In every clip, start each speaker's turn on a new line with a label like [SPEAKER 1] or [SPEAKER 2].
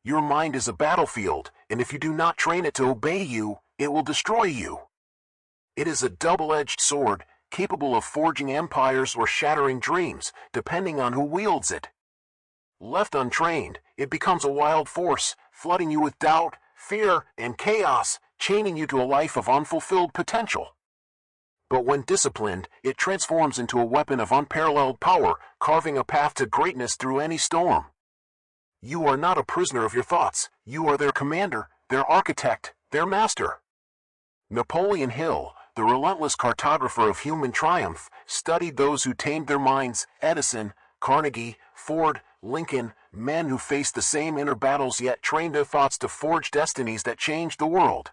[SPEAKER 1] Your mind is a battlefield, and if you do not train it to obey you, it will destroy you. It is a double-edged sword, capable of forging empires or shattering dreams, depending on who wields it. Left untrained, it becomes a wild force, flooding you with doubt, fear, and chaos, chaining you to a life of unfulfilled potential. But when disciplined, it transforms into a weapon of unparalleled power, carving a path to greatness through any storm. You are not a prisoner of your thoughts. You are their commander, their architect, their master. Napoleon Hill, the relentless cartographer of human triumph, studied those who tamed their minds: Edison, Carnegie, Ford, Lincoln, men who faced the same inner battles yet trained their thoughts to forge destinies that changed the world.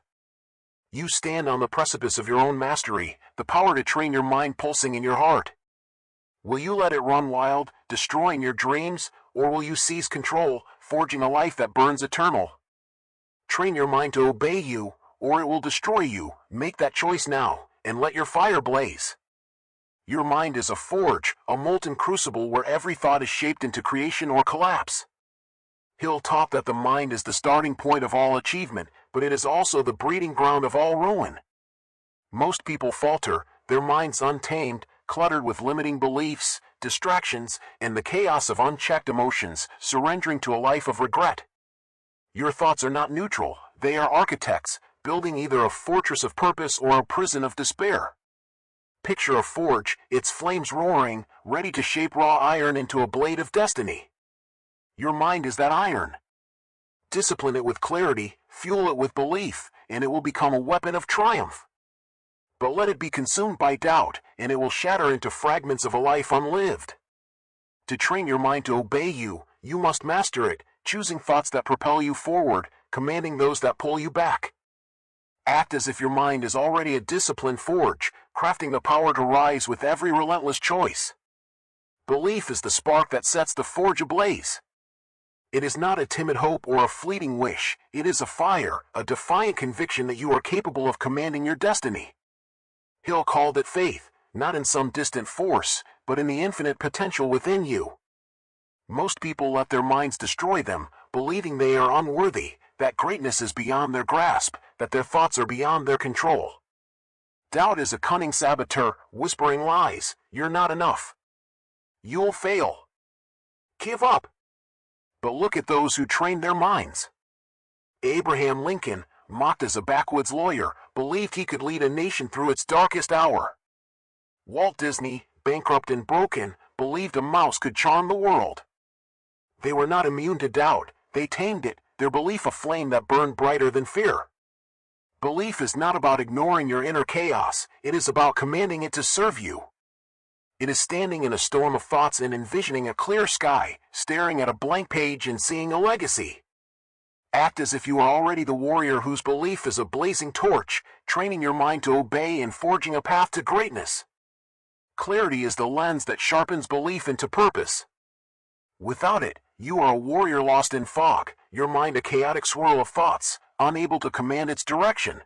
[SPEAKER 1] You stand on the precipice of your own mastery, the power to train your mind pulsing in your heart. Will you let it run wild, destroying your dreams, or will you seize control, forging a life that burns eternal? Train your mind to obey you, or it will destroy you. Make that choice now, and let your fire blaze. Your mind is a forge, a molten crucible where every thought is shaped into creation or collapse. Hill taught that the mind is the starting point of all achievement, but it is also the breeding ground of all ruin. Most people falter, their minds untamed, cluttered with limiting beliefs, distractions, and the chaos of unchecked emotions, surrendering to a life of regret. Your thoughts are not neutral, they are architects, building either a fortress of purpose or a prison of despair. Picture a forge, its flames roaring, ready to shape raw iron into a blade of destiny. Your mind is that iron. Discipline it with clarity, fuel it with belief, and it will become a weapon of triumph. But let it be consumed by doubt, and it will shatter into fragments of a life unlived. To train your mind to obey you, you must master it, choosing thoughts that propel you forward, commanding those that pull you back. Act as if your mind is already a disciplined forge, crafting the power to rise with every relentless choice. Belief is the spark that sets the forge ablaze. It is not a timid hope or a fleeting wish, it is a fire, a defiant conviction that you are capable of commanding your destiny. Hill called it faith, not in some distant force, but in the infinite potential within you. Most people let their minds destroy them, believing they are unworthy, that greatness is beyond their grasp, that their thoughts are beyond their control. Doubt is a cunning saboteur, whispering lies: you're not enough. You'll fail. Give up. But look at those who trained their minds. Abraham Lincoln, mocked as a backwoods lawyer, believed he could lead a nation through its darkest hour. Walt Disney, bankrupt and broken, believed a mouse could charm the world. They were not immune to doubt, they tamed it, their belief a flame that burned brighter than fear. Belief is not about ignoring your inner chaos, it is about commanding it to serve you. It is standing in a storm of thoughts and envisioning a clear sky, staring at a blank page and seeing a legacy. Act as if you are already the warrior whose belief is a blazing torch, training your mind to obey and forging a path to greatness. Clarity is the lens that sharpens belief into purpose. Without it, you are a warrior lost in fog, your mind a chaotic swirl of thoughts, unable to command its direction.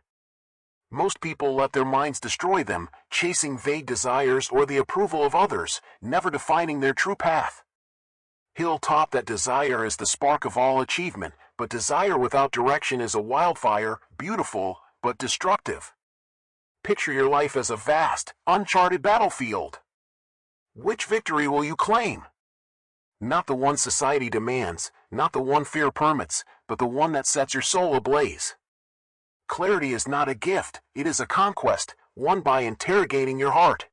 [SPEAKER 1] Most people let their minds destroy them, chasing vague desires or the approval of others, never defining their true path. Hill taught that desire is the spark of all achievement, but desire without direction is a wildfire, beautiful, but destructive. Picture your life as a vast, uncharted battlefield. Which victory will you claim? Not the one society demands, not the one fear permits, but the one that sets your soul ablaze. Clarity is not a gift, it is a conquest, won by interrogating your heart.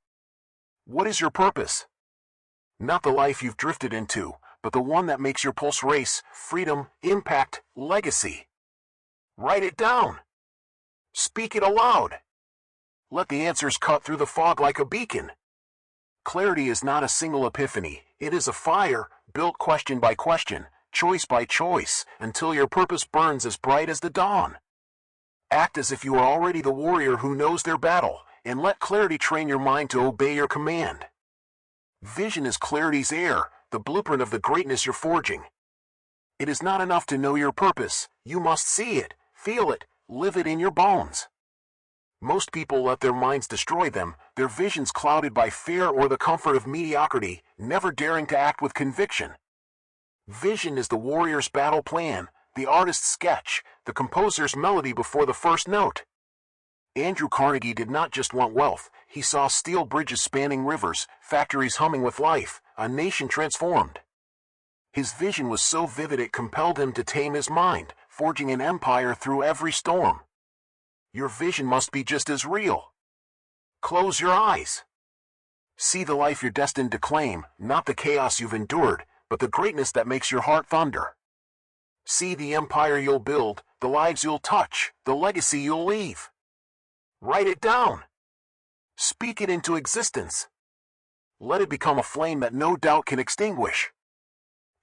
[SPEAKER 1] What is your purpose? Not the life you've drifted into, but the one that makes your pulse race: freedom, impact, legacy. Write it down. Speak it aloud. Let the answers cut through the fog like a beacon. Clarity is not a single epiphany, it is a fire, built question by question, choice by choice, until your purpose burns as bright as the dawn. Act as if you are already the warrior who knows their battle, and let clarity train your mind to obey your command. Vision is clarity's air, the blueprint of the greatness you're forging. It is not enough to know your purpose, you must see it, feel it, live it in your bones. Most people let their minds destroy them, their visions clouded by fear or the comfort of mediocrity, never daring to act with conviction. Vision is the warrior's battle plan, the artist's sketch, the composer's melody before the first note. Andrew Carnegie did not just want wealth, he saw steel bridges spanning rivers, factories humming with life, a nation transformed. His vision was so vivid it compelled him to tame his mind, forging an empire through every storm. Your vision must be just as real. Close your eyes. See the life you're destined to claim, not the chaos you've endured, but the greatness that makes your heart thunder. See the empire you'll build, the lives you'll touch, the legacy you'll leave. Write it down. Speak it into existence. Let it become a flame that no doubt can extinguish.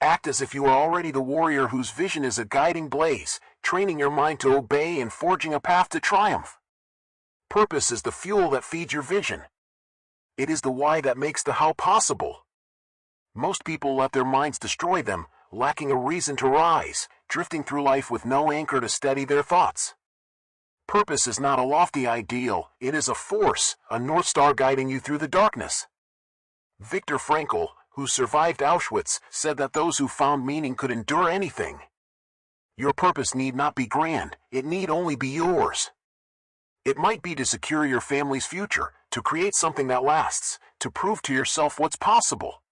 [SPEAKER 1] Act as if you are already the warrior whose vision is a guiding blaze, training your mind to obey and forging a path to triumph. Purpose is the fuel that feeds your vision. It is the why that makes the how possible. Most people let their minds destroy them, lacking a reason to rise, drifting through life with no anchor to steady their thoughts. Purpose is not a lofty ideal, it is a force, a North Star guiding you through the darkness. Viktor Frankl, who survived Auschwitz, said that those who found meaning could endure anything. Your purpose need not be grand, it need only be yours. It might be to secure your family's future, to create something that lasts, to prove to yourself what's possible.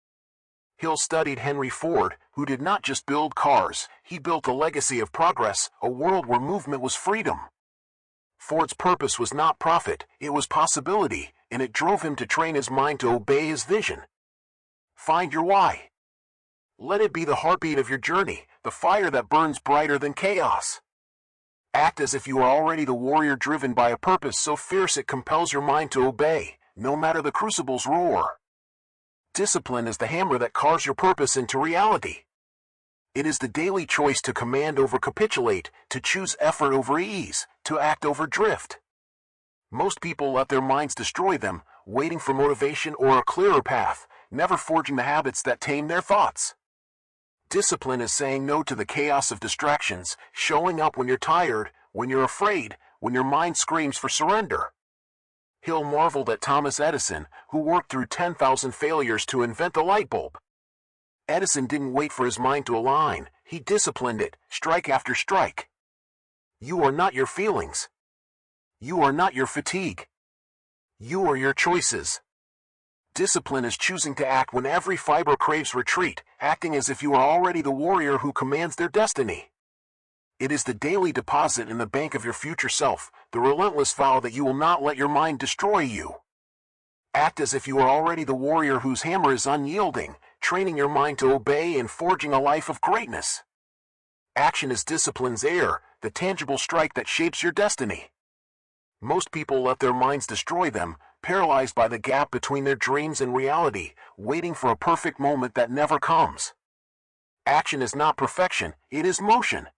[SPEAKER 1] Hill studied Henry Ford, who did not just build cars, he built a legacy of progress, a world where movement was freedom. Ford's purpose was not profit, it was possibility, and it drove him to train his mind to obey his vision. Find your why. Let it be the heartbeat of your journey, the fire that burns brighter than chaos. Act as if you are already the warrior driven by a purpose so fierce it compels your mind to obey, no matter the crucible's roar. Discipline is the hammer that carves your purpose into reality. It is the daily choice to command over capitulate, to choose effort over ease, to act over drift. Most people let their minds destroy them, waiting for motivation or a clearer path, never forging the habits that tame their thoughts. Discipline is saying no to the chaos of distractions, showing up when you're tired, when you're afraid, when your mind screams for surrender. Hill marveled at Thomas Edison, who worked through 10,000 failures to invent the light bulb. Edison didn't wait for his mind to align, he disciplined it, strike after strike. You are not your feelings. You are not your fatigue. You are your choices. Discipline is choosing to act when every fiber craves retreat, acting as if you are already the warrior who commands their destiny. It is the daily deposit in the bank of your future self, the relentless vow that you will not let your mind destroy you. Act as if you are already the warrior whose hammer is unyielding, training your mind to obey and forging a life of greatness. Action is discipline's air, the tangible strike that shapes your destiny. Most people let their minds destroy them, paralyzed by the gap between their dreams and reality, waiting for a perfect moment that never comes. Action is not perfection, it is motion.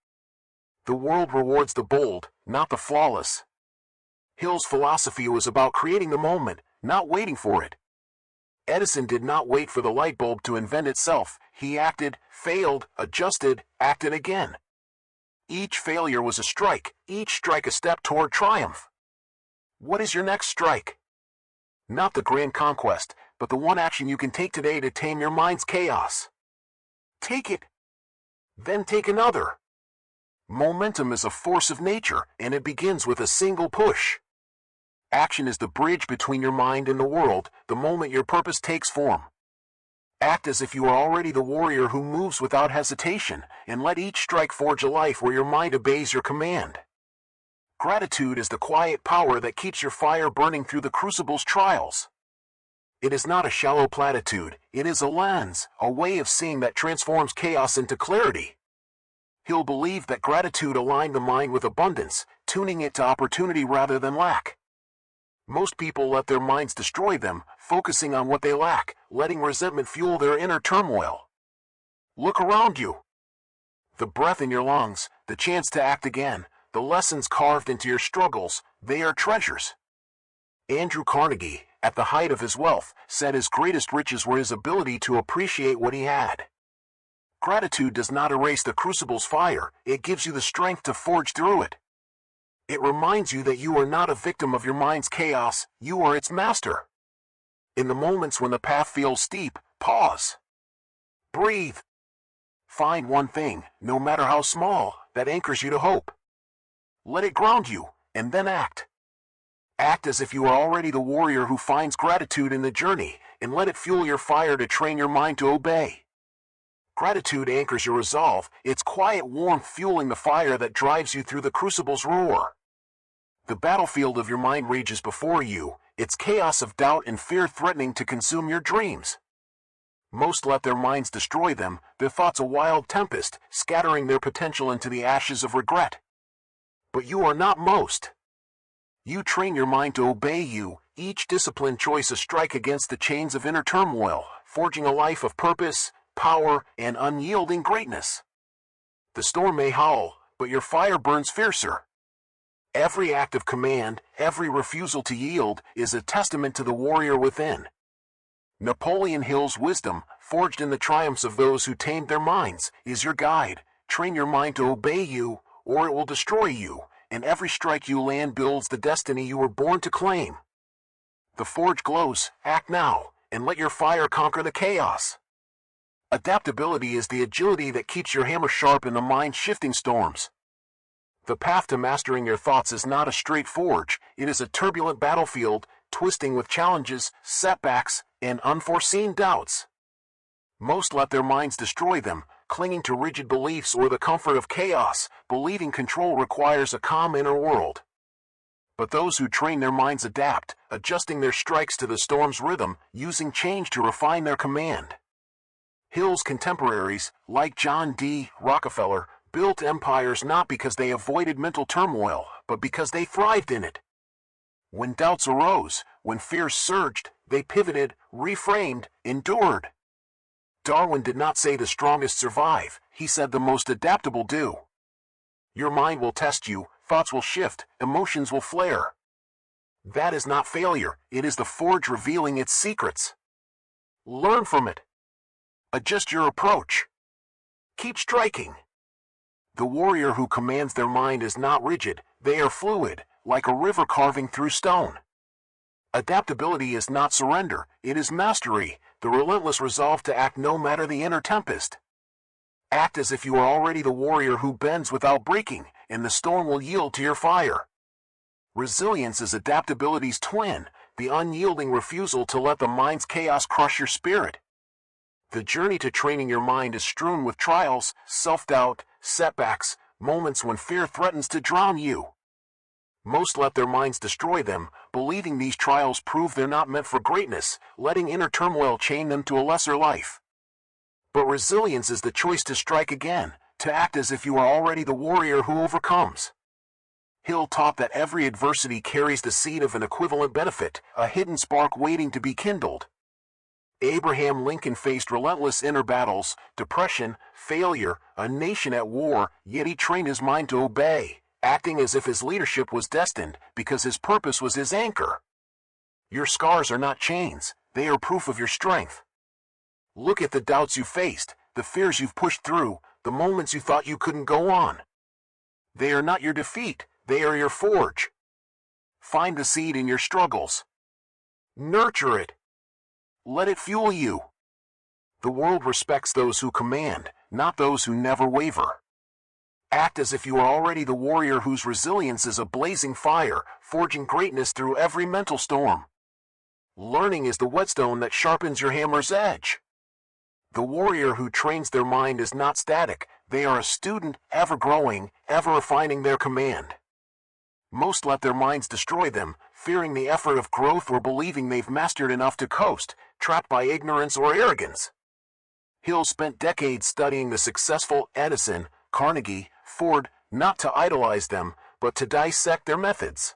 [SPEAKER 1] The world rewards the bold, not the flawless. Hill's philosophy was about creating the moment, not waiting for it. Edison did not wait for the light bulb to invent itself, he acted, failed, adjusted, acted again. Each failure was a strike, each strike a step toward triumph. What is your next strike? Not the grand conquest, but the one action you can take today to tame your mind's chaos. Take it. Then take another. Momentum is a force of nature, and it begins with a single push. Action is the bridge between your mind and the world, the moment your purpose takes form. Act as if you are already the warrior who moves without hesitation, and let each strike forge a life where your mind obeys your command. Gratitude is the quiet power that keeps your fire burning through the crucible's trials. It is not a shallow platitude, it is a lens, a way of seeing that transforms chaos into clarity. Hill believed that gratitude aligned the mind with abundance, tuning it to opportunity rather than lack. Most people let their minds destroy them, focusing on what they lack, letting resentment fuel their inner turmoil. Look around you. The breath in your lungs, the chance to act again, the lessons carved into your struggles, they are treasures. Andrew Carnegie, at the height of his wealth, said his greatest riches were his ability to appreciate what he had. Gratitude does not erase the crucible's fire, it gives you the strength to forge through it. It reminds you that you are not a victim of your mind's chaos, you are its master. In the moments when the path feels steep, pause. Breathe. Find one thing, no matter how small, that anchors you to hope. Let it ground you, and then act. Act as if you are already the warrior who finds gratitude in the journey, and let it fuel your fire to train your mind to obey. Gratitude anchors your resolve, its quiet warmth fueling the fire that drives you through the crucible's roar. The battlefield of your mind rages before you, its chaos of doubt and fear threatening to consume your dreams. Most let their minds destroy them, their thoughts a wild tempest, scattering their potential into the ashes of regret. But you are not most. You train your mind to obey you, each disciplined choice a strike against the chains of inner turmoil, forging a life of purpose, power, and unyielding greatness. The storm may howl, but your fire burns fiercer. Every act of command, every refusal to yield, is a testament to the warrior within. Napoleon Hill's wisdom, forged in the triumphs of those who tamed their minds, is your guide. Train your mind to obey you, or it will destroy you, and every strike you land builds the destiny you were born to claim. The forge glows, act now, and let your fire conquer the chaos. Adaptability is the agility that keeps your hammer sharp in the mind-shifting storms. The path to mastering your thoughts is not a straight forge, it is a turbulent battlefield, twisting with challenges, setbacks, and unforeseen doubts. Most let their minds destroy them, clinging to rigid beliefs or the comfort of chaos, believing control requires a calm inner world. But those who train their minds adapt, adjusting their strikes to the storm's rhythm, using change to refine their command. Hill's contemporaries, like John D. Rockefeller, built empires not because they avoided mental turmoil, but because they thrived in it. When doubts arose, when fears surged, they pivoted, reframed, endured. Darwin did not say the strongest survive, he said the most adaptable do. Your mind will test you, thoughts will shift, emotions will flare. That is not failure, it is the forge revealing its secrets. Learn from it. Adjust your approach. Keep striking. The warrior who commands their mind is not rigid, they are fluid, like a river carving through stone. Adaptability is not surrender, it is mastery, the relentless resolve to act no matter the inner tempest. Act as if you are already the warrior who bends without breaking, and the storm will yield to your fire. Resilience is adaptability's twin, the unyielding refusal to let the mind's chaos crush your spirit. The journey to training your mind is strewn with trials, self-doubt, setbacks, moments when fear threatens to drown you. Most let their minds destroy them, believing these trials prove they're not meant for greatness, letting inner turmoil chain them to a lesser life. But resilience is the choice to strike again, to act as if you are already the warrior who overcomes. Hill taught that every adversity carries the seed of an equivalent benefit, a hidden spark waiting to be kindled. Abraham Lincoln faced relentless inner battles, depression, failure, a nation at war, yet he trained his mind to obey, acting as if his leadership was destined, because his purpose was his anchor. Your scars are not chains, they are proof of your strength. Look at the doubts you faced, the fears you've pushed through, the moments you thought you couldn't go on. They are not your defeat, they are your forge. Find the seed in your struggles. Nurture it. Let it fuel you. The world respects those who command, not those who never waver. Act as if you are already the warrior whose resilience is a blazing fire, forging greatness through every mental storm. Learning is the whetstone that sharpens your hammer's edge. The warrior who trains their mind is not static, they are a student, ever growing, ever refining their command. Most let their minds destroy them, fearing the effort of growth or believing they've mastered enough to coast, trapped by ignorance or arrogance. Hill spent decades studying the successful Edison, Carnegie, Ford, not to idolize them, but to dissect their methods.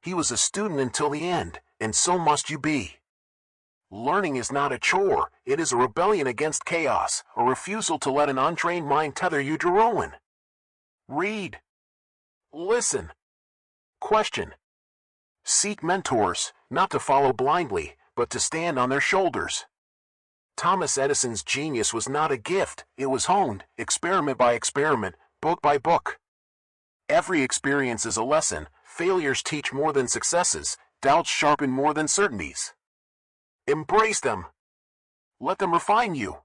[SPEAKER 1] He was a student until the end, and so must you be. Learning is not a chore, it is a rebellion against chaos, a refusal to let an untrained mind tether you to ruin. Read. Listen. Question. Seek mentors, not to follow blindly, but to stand on their shoulders. Thomas Edison's genius was not a gift, it was honed, experiment by experiment, book by book. Every experience is a lesson, failures teach more than successes, doubts sharpen more than certainties. Embrace them. Let them refine you.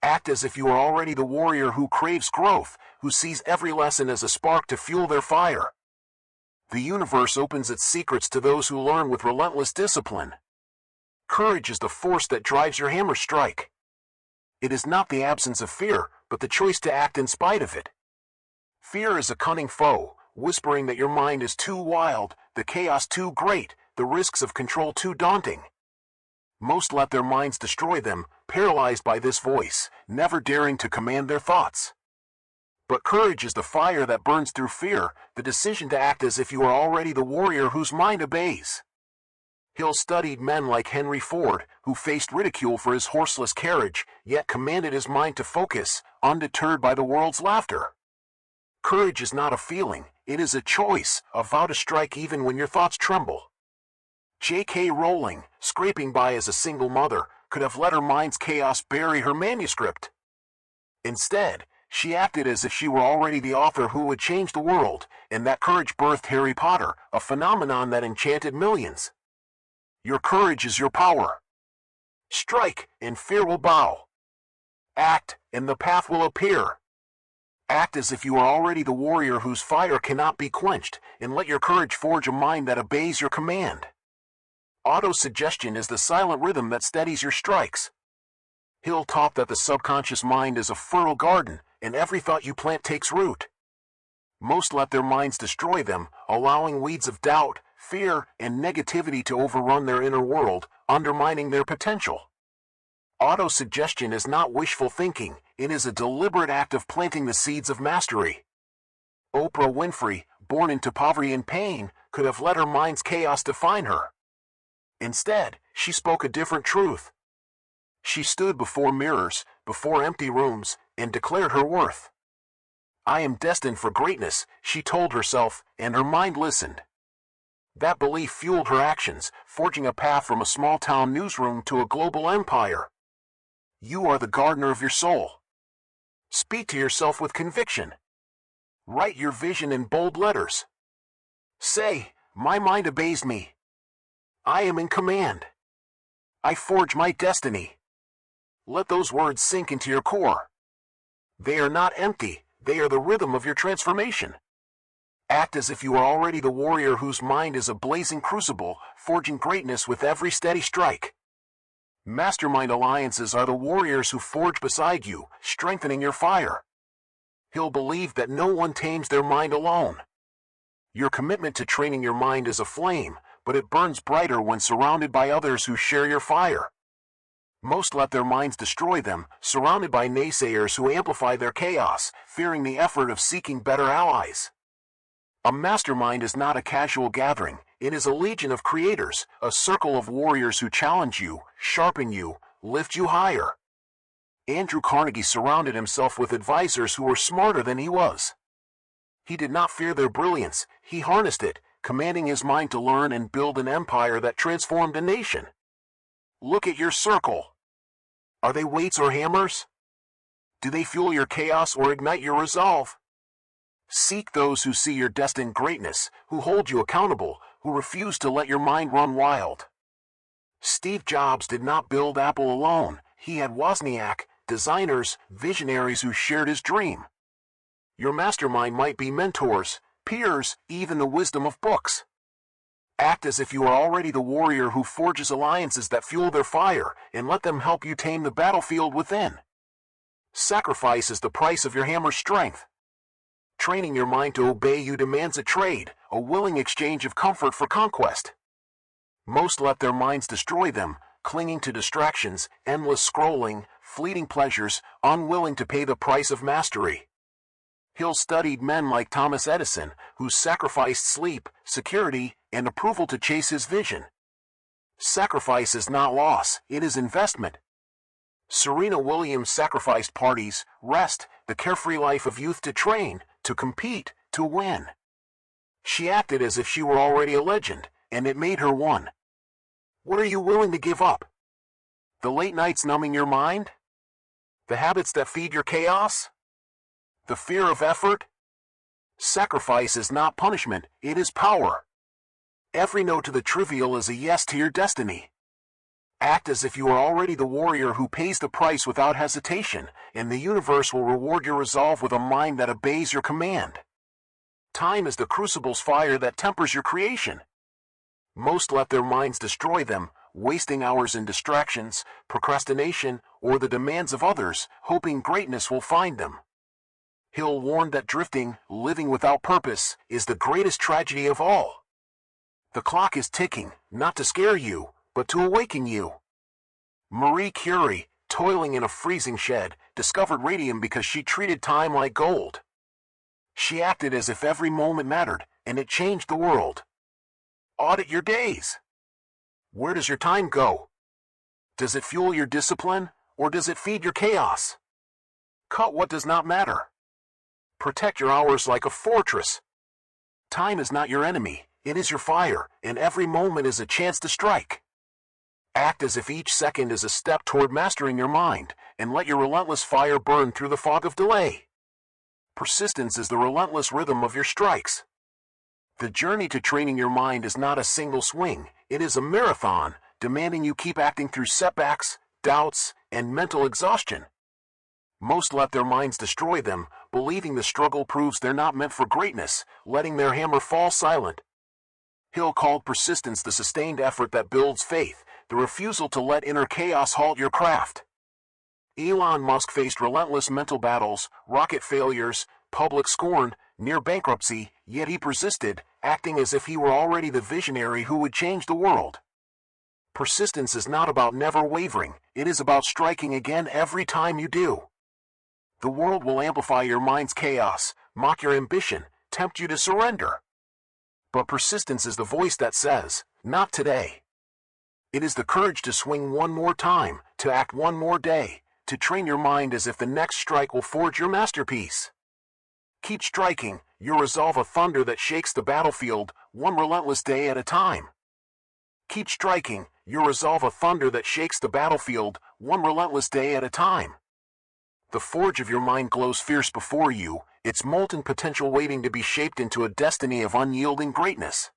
[SPEAKER 1] Act as if you are already the warrior who craves growth, who sees every lesson as a spark to fuel their fire. The universe opens its secrets to those who learn with relentless discipline. Courage is the force that drives your hammer strike. It is not the absence of fear, but the choice to act in spite of it. Fear is a cunning foe, whispering that your mind is too wild, the chaos too great, the risks of control too daunting. Most let their minds destroy them, paralyzed by this voice, never daring to command their thoughts. But courage is the fire that burns through fear, the decision to act as if you are already the warrior whose mind obeys. Hill studied men like Henry Ford, who faced ridicule for his horseless carriage, yet commanded his mind to focus, undeterred by the world's laughter. Courage is not a feeling, it is a choice, a vow to strike even when your thoughts tremble. J.K. Rowling, scraping by as a single mother, could have let her mind's chaos bury her manuscript. Instead, she acted as if she were already the author who would change the world, and that courage birthed Harry Potter, a phenomenon that enchanted millions. Your courage is your power. Strike, and fear will bow. Act, and the path will appear. Act as if you are already the warrior whose fire cannot be quenched, and let your courage forge a mind that obeys your command. Auto-suggestion is the silent rhythm that steadies your strikes. Hill taught that the subconscious mind is a fertile garden, and every thought you plant takes root. Most let their minds destroy them, allowing weeds of doubt, fear, and negativity to overrun their inner world, undermining their potential. Auto-suggestion is not wishful thinking, it is a deliberate act of planting the seeds of mastery. Oprah Winfrey, born into poverty and pain, could have let her mind's chaos define her. Instead, she spoke a different truth. She stood before mirrors, before empty rooms, and declared her worth. I am destined for greatness, she told herself, and her mind listened. That belief fueled her actions, forging a path from a small-town newsroom to a global empire. You are the gardener of your soul. Speak to yourself with conviction. Write your vision in bold letters. Say, my mind obeys me. I am in command. I forge my destiny. Let those words sink into your core. They are not empty, they are the rhythm of your transformation. Act as if you are already the warrior whose mind is a blazing crucible, forging greatness with every steady strike. Mastermind alliances are the warriors who forge beside you, strengthening your fire. Hill believed that no one tames their mind alone. Your commitment to training your mind is a flame, but it burns brighter when surrounded by others who share your fire. Most let their minds destroy them, surrounded by naysayers who amplify their chaos, fearing the effort of seeking better allies. A mastermind is not a casual gathering, it is a legion of creators, a circle of warriors who challenge you, sharpen you, lift you higher. Andrew Carnegie surrounded himself with advisors who were smarter than he was. He did not fear their brilliance, he harnessed it, commanding his mind to learn and build an empire that transformed a nation. Look at your circle. Are they weights or hammers? Do they fuel your chaos or ignite your resolve? Seek those who see your destined greatness, who hold you accountable, who refuse to let your mind run wild. Steve Jobs did not build Apple alone, he had Wozniak, designers, visionaries who shared his dream. Your mastermind might be mentors, peers, even the wisdom of books. Act as if you are already the warrior who forges alliances that fuel their fire, and let them help you tame the battlefield within. Sacrifice is the price of your hammer's strength. Training your mind to obey you demands a trade, a willing exchange of comfort for conquest. Most let their minds destroy them, clinging to distractions, endless scrolling, fleeting pleasures, unwilling to pay the price of mastery. Hill studied men like Thomas Edison, who sacrificed sleep, security, and approval to chase his vision. Sacrifice is not loss, it is investment. Serena Williams sacrificed parties, rest, the carefree life of youth to train, to compete, to win. She acted as if she were already a legend, and it made her one. What are you willing to give up? The late nights numbing your mind? The habits that feed your chaos? The fear of effort? Sacrifice is not punishment, it is power. Every no to the trivial is a yes to your destiny. Act as if you are already the warrior who pays the price without hesitation, and the universe will reward your resolve with a mind that obeys your command. Time is the crucible's fire that tempers your creation. Most let their minds destroy them, wasting hours in distractions, procrastination, or the demands of others, hoping greatness will find them. Hill warned that drifting, living without purpose, is the greatest tragedy of all. The clock is ticking, not to scare you, but to awaken you. Marie Curie, toiling in a freezing shed, discovered radium because she treated time like gold. She acted as if every moment mattered, and it changed the world. Audit your days. Where does your time go? Does it fuel your discipline, or does it feed your chaos? Cut what does not matter. Protect your hours like a fortress. Time is not your enemy, it is your fire, and every moment is a chance to strike. Act as if each second is a step toward mastering your mind, and let your relentless fire burn through the fog of delay. Persistence is the relentless rhythm of your strikes. The journey to training your mind is not a single swing, it is a marathon, demanding you keep acting through setbacks, doubts, and mental exhaustion. Most let their minds destroy them, believing the struggle proves they're not meant for greatness, letting their hammer fall silent. Hill called persistence the sustained effort that builds faith, the refusal to let inner chaos halt your craft. Elon Musk faced relentless mental battles, rocket failures, public scorn, near bankruptcy, yet he persisted, acting as if he were already the visionary who would change the world. Persistence is not about never wavering, it is about striking again every time you do. The world will amplify your mind's chaos, mock your ambition, tempt you to surrender. But persistence is the voice that says, not today. It is the courage to swing one more time, to act one more day, to train your mind as if the next strike will forge your masterpiece. Keep striking, your resolve a thunder that shakes the battlefield, one relentless day at a time. Keep striking, your resolve a thunder that shakes the battlefield, one relentless day at a time. The forge of your mind glows fierce before you, its molten potential waiting to be shaped into a destiny of unyielding greatness.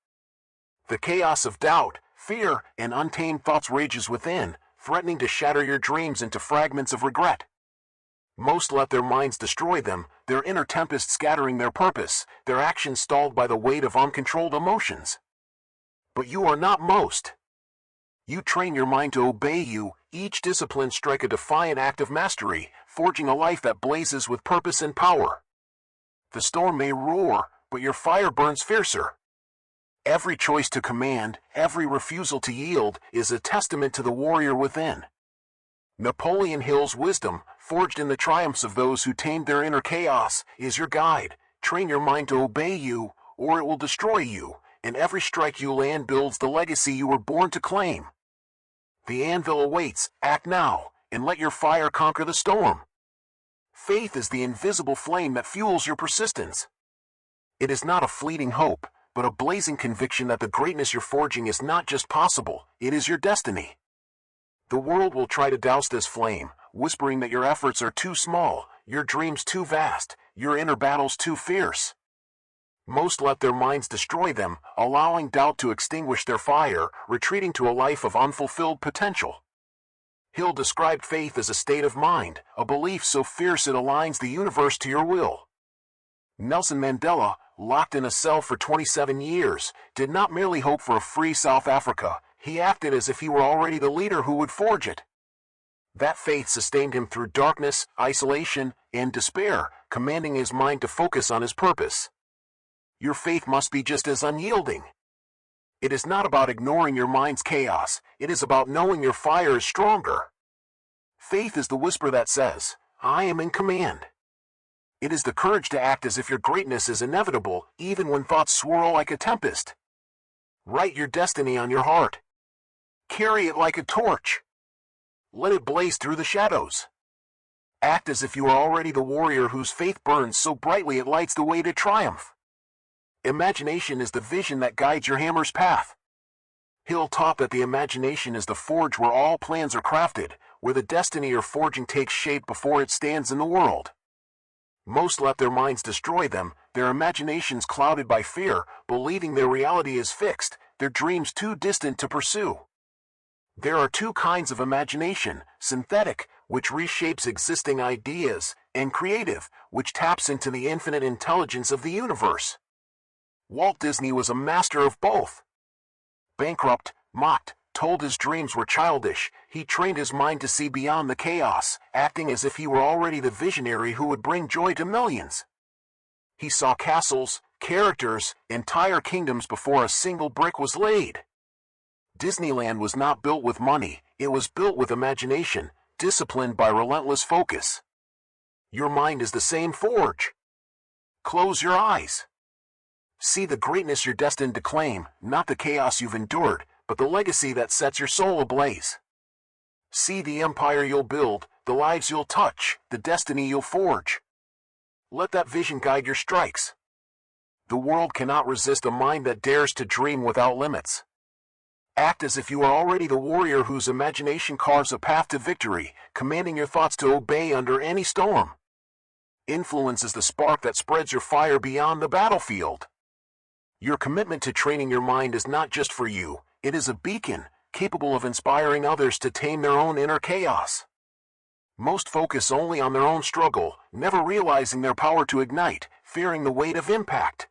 [SPEAKER 1] The chaos of doubt, fear, and untamed thoughts rages within, threatening to shatter your dreams into fragments of regret. Most let their minds destroy them, their inner tempest scattering their purpose, their actions stalled by the weight of uncontrolled emotions. But you are not most. You train your mind to obey you, each discipline strike a defiant act of mastery, forging a life that blazes with purpose and power. The storm may roar, but your fire burns fiercer. Every choice to command, every refusal to yield, is a testament to the warrior within. Napoleon Hill's wisdom, forged in the triumphs of those who tamed their inner chaos, is your guide. Train your mind to obey you, or it will destroy you, and every strike you land builds the legacy you were born to claim. The anvil awaits, act now, and let your fire conquer the storm. Faith is the invisible flame that fuels your persistence. It is not a fleeting hope, but a blazing conviction that the greatness you're forging is not just possible, it is your destiny. The world will try to douse this flame, whispering that your efforts are too small, your dreams too vast, your inner battles too fierce. Most let their minds destroy them, allowing doubt to extinguish their fire, retreating to a life of unfulfilled potential. Hill described faith as a state of mind, a belief so fierce it aligns the universe to your will. Nelson Mandela, locked in a cell for 27 years, did not merely hope for a free South Africa, he acted as if he were already the leader who would forge it. That faith sustained him through darkness, isolation, and despair, commanding his mind to focus on his purpose. Your faith must be just as unyielding. It is not about ignoring your mind's chaos, it is about knowing your fire is stronger. Faith is the whisper that says, I am in command. It is the courage to act as if your greatness is inevitable, even when thoughts swirl like a tempest. Write your destiny on your heart. Carry it like a torch. Let it blaze through the shadows. Act as if you are already the warrior whose faith burns so brightly it lights the way to triumph. Imagination is the vision that guides your hammer's path. Hill taught that the imagination is the forge where all plans are crafted, where the destiny you're forging takes shape before it stands in the world. Most let their minds destroy them, their imaginations clouded by fear, believing their reality is fixed, their dreams too distant to pursue. There are two kinds of imagination: synthetic, which reshapes existing ideas, and creative, which taps into the infinite intelligence of the universe. Walt Disney was a master of both. Bankrupt, mocked, told his dreams were childish, he trained his mind to see beyond the chaos, acting as if he were already the visionary who would bring joy to millions. He saw castles, characters, entire kingdoms before a single brick was laid. Disneyland was not built with money, it was built with imagination, disciplined by relentless focus. Your mind is the same forge. Close your eyes. See the greatness you're destined to claim, not the chaos you've endured, but the legacy that sets your soul ablaze. See the empire you'll build, the lives you'll touch, the destiny you'll forge. Let that vision guide your strikes. The world cannot resist a mind that dares to dream without limits. Act as if you are already the warrior whose imagination carves a path to victory, commanding your thoughts to obey under any storm. Influence is the spark that spreads your fire beyond the battlefield. Your commitment to training your mind is not just for you, it is a beacon, capable of inspiring others to tame their own inner chaos. Most focus only on their own struggle, never realizing their power to ignite, fearing the weight of impact.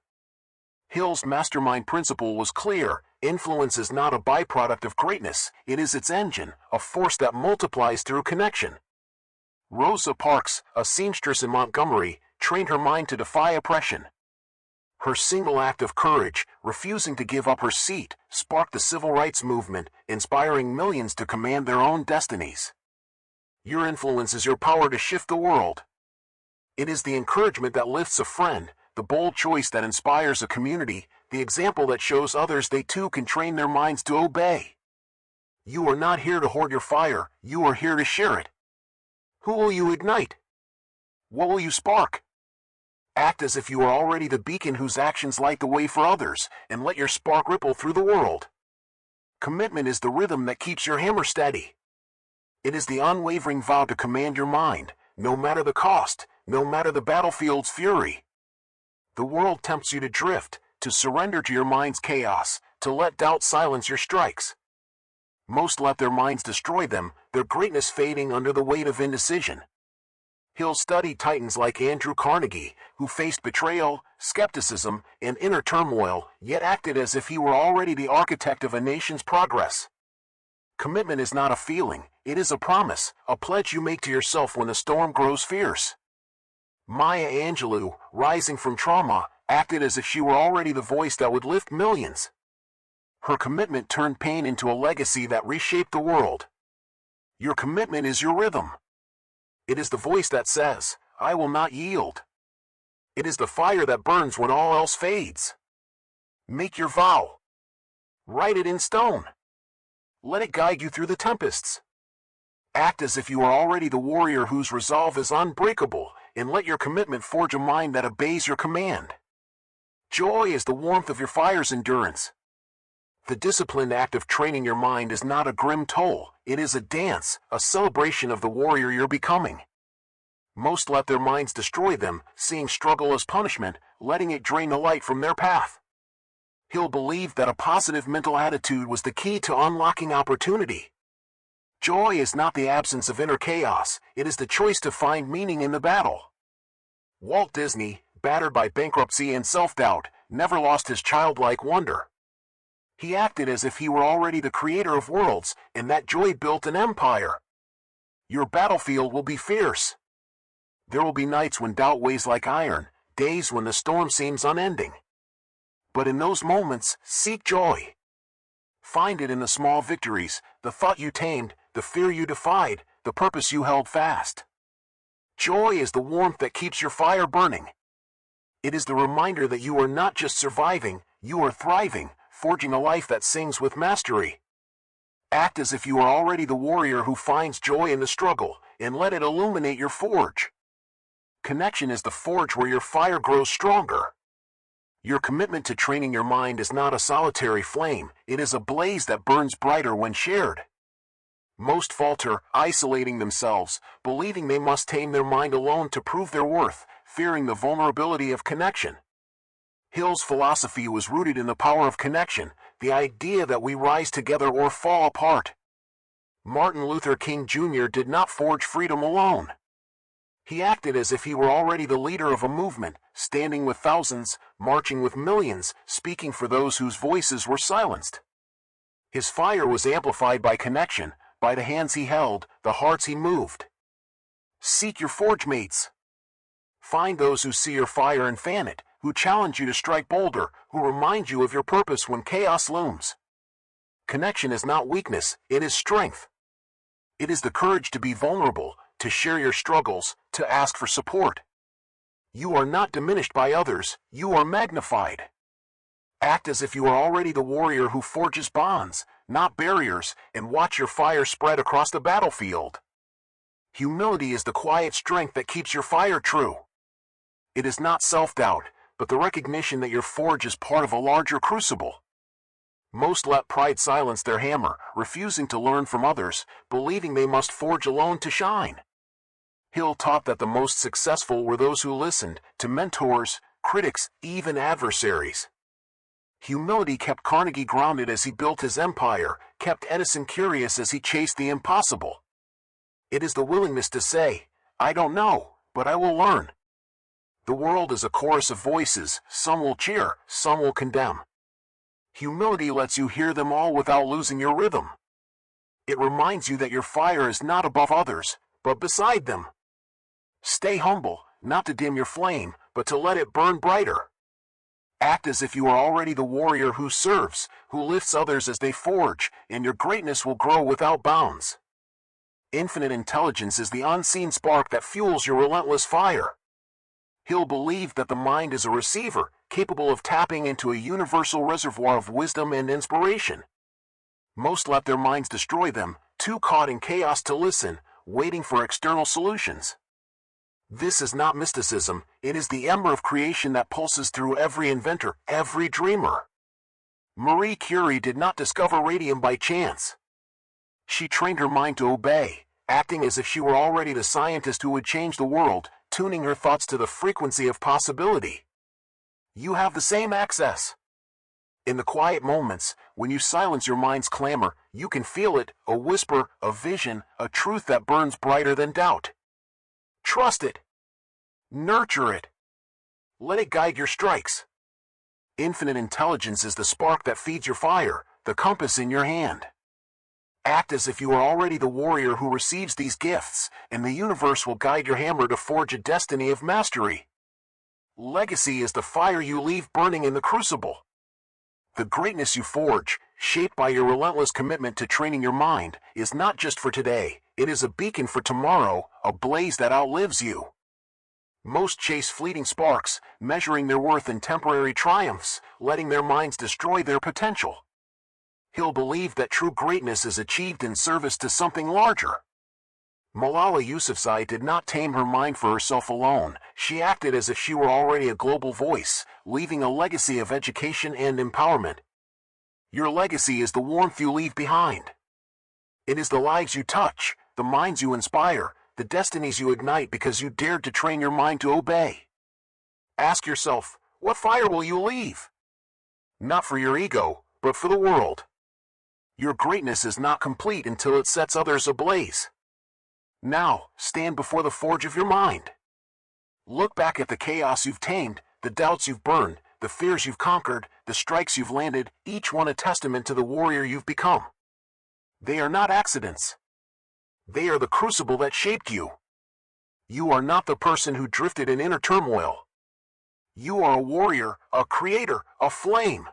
[SPEAKER 1] Hill's mastermind principle was clear: influence is not a byproduct of greatness, it is its engine, a force that multiplies through connection. Rosa Parks, a seamstress in Montgomery, trained her mind to defy oppression. Her single act of courage, refusing to give up her seat, sparked the civil rights movement, inspiring millions to command their own destinies. Your influence is your power to shift the world. It is the encouragement that lifts a friend, the bold choice that inspires a community, the example that shows others they too can train their minds to obey. You are not here to hoard your fire, you are here to share it. Who will you ignite? What will you spark? Act as if you are already the beacon whose actions light the way for others, and let your spark ripple through the world. Commitment is the rhythm that keeps your hammer steady. It is the unwavering vow to command your mind, no matter the cost, no matter the battlefield's fury. The world tempts you to drift, to surrender to your mind's chaos, to let doubt silence your strikes. Most let their minds destroy them, their greatness fading under the weight of indecision. Hill studied titans like Andrew Carnegie, who faced betrayal, skepticism, and inner turmoil, yet acted as if he were already the architect of a nation's progress. Commitment is not a feeling, it is a promise, a pledge you make to yourself when the storm grows fierce. Maya Angelou, rising from trauma, acted as if she were already the voice that would lift millions. Her commitment turned pain into a legacy that reshaped the world. Your commitment is your rhythm. It is the voice that says, "I will not yield." It is the fire that burns when all else fades. Make your vow. Write it in stone. Let it guide you through the tempests. Act as if you are already the warrior whose resolve is unbreakable, and let your commitment forge a mind that obeys your command. Joy is the warmth of your fire's endurance. The disciplined act of training your mind is not a grim toll, it is a dance, a celebration of the warrior you're becoming. Most let their minds destroy them, seeing struggle as punishment, letting it drain the light from their path. Hill believed that a positive mental attitude was the key to unlocking opportunity. Joy is not the absence of inner chaos, it is the choice to find meaning in the battle. Walt Disney, battered by bankruptcy and self-doubt, never lost his childlike wonder. He acted as if he were already the creator of worlds, and that joy built an empire. Your battlefield will be fierce. There will be nights when doubt weighs like iron, days when the storm seems unending. But in those moments, seek joy. Find it in the small victories, the thought you tamed, the fear you defied, the purpose you held fast. Joy is the warmth that keeps your fire burning. It is the reminder that you are not just surviving, you are thriving, forging a life that sings with mastery. Act as if you are already the warrior who finds joy in the struggle, and let it illuminate your forge. Connection is the forge where your fire grows stronger. Your commitment to training your mind is not a solitary flame, it is a blaze that burns brighter when shared. Most falter, isolating themselves, believing they must tame their mind alone to prove their worth, fearing the vulnerability of connection. Hill's philosophy was rooted in the power of connection, the idea that we rise together or fall apart. Martin Luther King Jr. did not forge freedom alone. He acted as if he were already the leader of a movement, standing with thousands, marching with millions, speaking for those whose voices were silenced. His fire was amplified by connection, by the hands he held, the hearts he moved. Seek your forge mates. Find those who see your fire and fan it, who challenge you to strike bolder, who remind you of your purpose when chaos looms. Connection is not weakness, it is strength. It is the courage to be vulnerable, to share your struggles, to ask for support. You are not diminished by others, you are magnified. Act as if you are already the warrior who forges bonds, not barriers, and watch your fire spread across the battlefield. Humility is the quiet strength that keeps your fire true. It is not self-doubt, but the recognition that your forge is part of a larger crucible. Most let pride silence their hammer, refusing to learn from others, believing they must forge alone to shine. Hill taught that the most successful were those who listened to mentors, critics, even adversaries. Humility kept Carnegie grounded as he built his empire, kept Edison curious as he chased the impossible. It is the willingness to say, I don't know, but I will learn. The world is a chorus of voices, some will cheer, some will condemn. Humility lets you hear them all without losing your rhythm. It reminds you that your fire is not above others, but beside them. Stay humble, not to dim your flame, but to let it burn brighter. Act as if you are already the warrior who serves, who lifts others as they forge, and your greatness will grow without bounds. Infinite intelligence is the unseen spark that fuels your relentless fire. Hill believed that the mind is a receiver, capable of tapping into a universal reservoir of wisdom and inspiration. Most let their minds destroy them, too caught in chaos to listen, waiting for external solutions. This is not mysticism, it is the ember of creation that pulses through every inventor, every dreamer. Marie Curie did not discover radium by chance. She trained her mind to obey, acting as if she were already the scientist who would change the world, tuning her thoughts to the frequency of possibility. You have the same access. In the quiet moments, when you silence your mind's clamor, you can feel it, a whisper, a vision, a truth that burns brighter than doubt. Trust it. Nurture it. Let it guide your strikes. Infinite intelligence is the spark that feeds your fire, the compass in your hand. Act as if you are already the warrior who receives these gifts, and the universe will guide your hammer to forge a destiny of mastery. Legacy is the fire you leave burning in the crucible. The greatness you forge, shaped by your relentless commitment to training your mind, is not just for today, it is a beacon for tomorrow, a blaze that outlives you. Most chase fleeting sparks, measuring their worth in temporary triumphs, letting their minds destroy their potential. Hill believed that true greatness is achieved in service to something larger. Malala Yousafzai did not tame her mind for herself alone. She acted as if she were already a global voice, leaving a legacy of education and empowerment. Your legacy is the warmth you leave behind. It is the lives you touch, the minds you inspire, the destinies you ignite because you dared to train your mind to obey. Ask yourself, what fire will you leave? Not for your ego, but for the world. Your greatness is not complete until it sets others ablaze. Now, stand before the forge of your mind. Look back at the chaos you've tamed, the doubts you've burned, the fears you've conquered, the strikes you've landed, each one a testament to the warrior you've become. They are not accidents. They are the crucible that shaped you. You are not the person who drifted in inner turmoil. You are a warrior, a creator, a flame.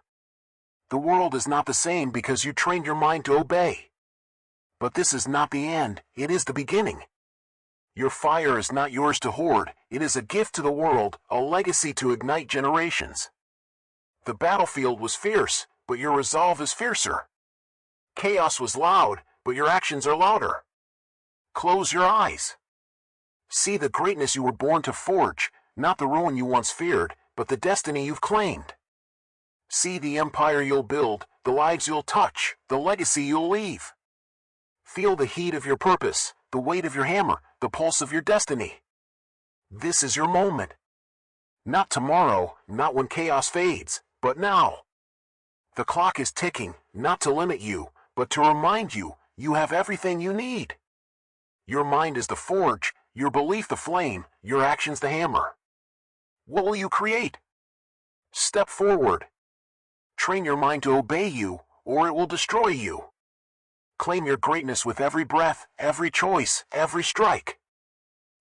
[SPEAKER 1] The world is not the same because you trained your mind to obey. But this is not the end, it is the beginning. Your fire is not yours to hoard, it is a gift to the world, a legacy to ignite generations. The battlefield was fierce, but your resolve is fiercer. Chaos was loud, but your actions are louder. Close your eyes. See the greatness you were born to forge, not the ruin you once feared, but the destiny you've claimed. See the empire you'll build, the lives you'll touch, the legacy you'll leave. Feel the heat of your purpose, the weight of your hammer, the pulse of your destiny. This is your moment. Not tomorrow, not when chaos fades, but now. The clock is ticking, not to limit you, but to remind you, You have everything you need. Your mind is the forge, your belief the flame, your actions the hammer. What will you create? Step forward. Train your mind to obey you, or it will destroy you. Claim your greatness with every breath, every choice, every strike.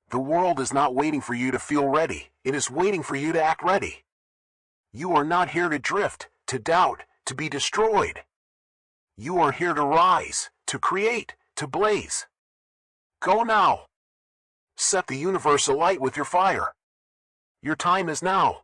[SPEAKER 1] The world is not waiting for you to feel ready. It is waiting for you to act ready. You are not here to drift, to doubt, to be destroyed. You are here to rise, to create, to blaze. Go now. Set the universe alight with your fire. Your time is now.